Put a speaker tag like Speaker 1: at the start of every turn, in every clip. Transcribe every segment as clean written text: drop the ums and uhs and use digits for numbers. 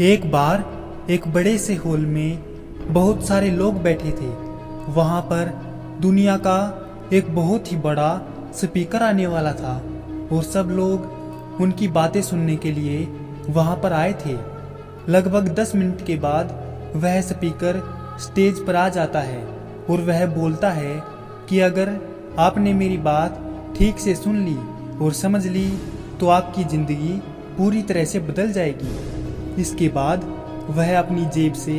Speaker 1: एक बार एक बड़े से हॉल में बहुत सारे लोग बैठे थे। वहाँ पर दुनिया का एक बहुत ही बड़ा स्पीकर आने वाला था और सब लोग उनकी बातें सुनने के लिए वहाँ पर आए थे। लगभग 10 मिनट के बाद वह स्पीकर स्टेज पर आ जाता है और वह बोलता है कि अगर आपने मेरी बात ठीक से सुन ली और समझ ली तो आपकी ज़िंदगी पूरी तरह से बदल जाएगी। इसके बाद वह अपनी जेब से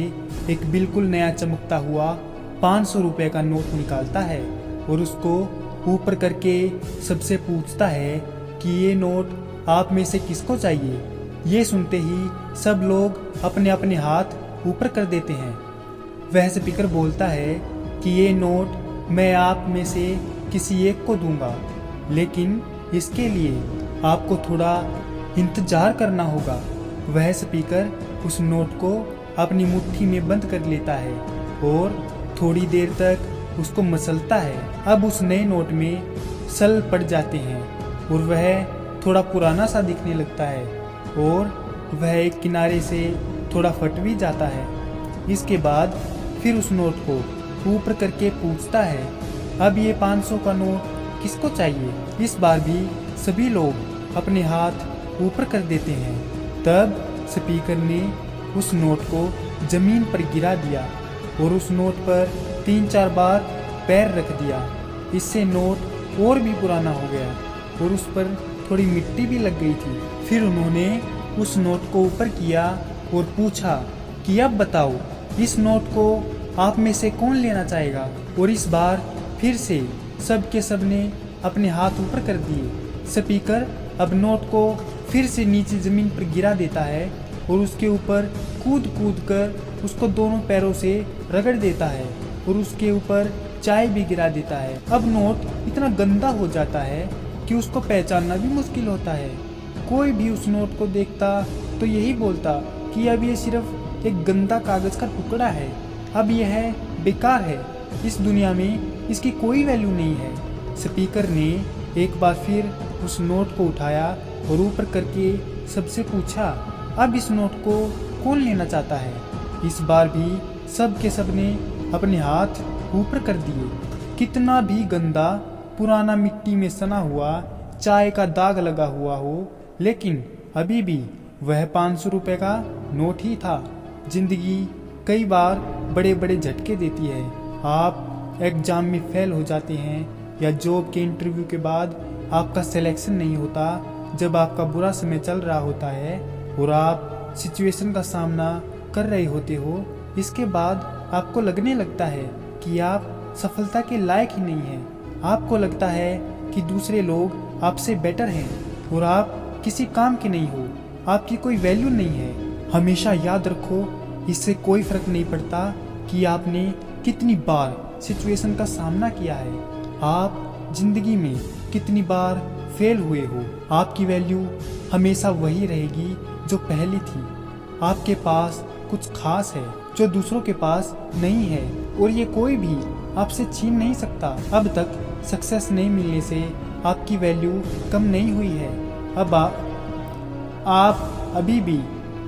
Speaker 1: एक बिल्कुल नया चमकता हुआ 500 रुपये का नोट निकालता है और उसको ऊपर करके सबसे पूछता है कि ये नोट आप में से किसको चाहिए। ये सुनते ही सब लोग अपने अपने हाथ ऊपर कर देते हैं। वह स्पीकर बोलता है कि ये नोट मैं आप में से किसी एक को दूंगा, लेकिन इसके लिए आपको थोड़ा इंतजार करना होगा। वह स्पीकर उस नोट को अपनी मुट्ठी में बंद कर लेता है और थोड़ी देर तक उसको मसलता है। अब उस नए नोट में सल पड़ जाते हैं और वह थोड़ा पुराना सा दिखने लगता है और वह एक किनारे से थोड़ा फट भी जाता है। इसके बाद फिर उस नोट को ऊपर करके पूछता है, अब ये 500 का नोट किसको चाहिए। इस बार भी सभी लोग अपने हाथ ऊपर कर देते हैं। तब स्पीकर ने उस नोट को जमीन पर गिरा दिया और उस नोट पर 3-4 बार पैर रख दिया। इससे नोट और भी पुराना हो गया और उस पर थोड़ी मिट्टी भी लग गई थी। फिर उन्होंने उस नोट को ऊपर किया और पूछा कि अब बताओ इस नोट को आप में से कौन लेना चाहेगा। और इस बार फिर से सब के सब ने अपने हाथ ऊपर कर दिए। स्पीकर अब नोट को फिर से नीचे ज़मीन पर गिरा देता है और उसके ऊपर कूद कूद कर उसको दोनों पैरों से रगड़ देता है और उसके ऊपर चाय भी गिरा देता है। अब नोट इतना गंदा हो जाता है कि उसको पहचानना भी मुश्किल होता है। कोई भी उस नोट को देखता तो यही बोलता कि अब ये सिर्फ एक गंदा कागज़ का टुकड़ा है, अब यह बेकार है, इस दुनिया में इसकी कोई वैल्यू नहीं है। स्पीकर ने एक बार फिर उस नोट को उठाया और ऊपर करके सबसे पूछा, अब इस नोट को कौन लेना चाहता है। इस बार भी सब के सब ने अपने हाथ ऊपर कर दिए। कितना भी गंदा पुराना मिट्टी में सना हुआ चाय का दाग लगा हुआ हो, लेकिन अभी भी वह 500 रुपये का नोट ही था। जिंदगी कई बार बड़े बड़े झटके देती है। आप एग्जाम में फेल हो जाते हैं या जॉब के इंटरव्यू के बाद आपका सिलेक्शन नहीं होता, जब आपका बुरा समय चल रहा होता है और आप सिचुएशन का सामना कर रहे होते हो। इसके बाद आपको लगने लगता है कि आप सफलता के लायक ही नहीं हैं। आपको लगता है कि दूसरे लोग आपसे बेटर हैं और आप किसी काम के नहीं हो, आपकी कोई वैल्यू नहीं है। हमेशा याद रखो, इससे कोई फर्क नहीं पड़ता कि आपने कितनी बार सिचुएशन का सामना किया है, आप जिंदगी में कितनी बार फेल हुए हो। आपकी वैल्यू हमेशा वही रहेगी जो पहले थी। आपके पास कुछ खास है जो दूसरों के पास नहीं है और ये कोई भी आपसे छीन नहीं सकता। अब तक सक्सेस नहीं मिलने से आपकी वैल्यू कम नहीं हुई है। अब आप अभी भी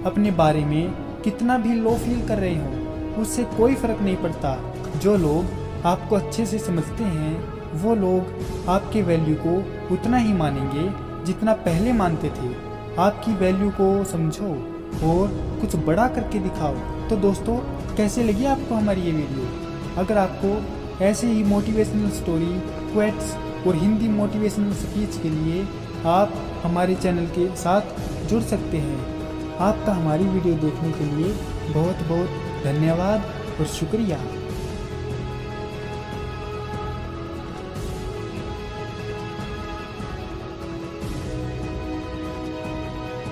Speaker 1: अपने बारे में कितना भी लो फील कर रहे हो, उससे कोई फर्क नहीं पड़ता। जो लोग आपको अच्छे से समझते हैं वो लोग आपके वैल्यू को उतना ही मानेंगे जितना पहले मानते थे। आपकी वैल्यू को समझो और कुछ बड़ा करके दिखाओ। तो दोस्तों, कैसे लगी आपको हमारी ये वीडियो? अगर आपको ऐसे ही मोटिवेशनल स्टोरी, क्वेट्स और हिंदी मोटिवेशनल स्पीच के लिए आप हमारे चैनल के साथ जुड़ सकते हैं। आपका हमारी वीडियो देखने के लिए बहुत बहुत धन्यवाद और शुक्रिया।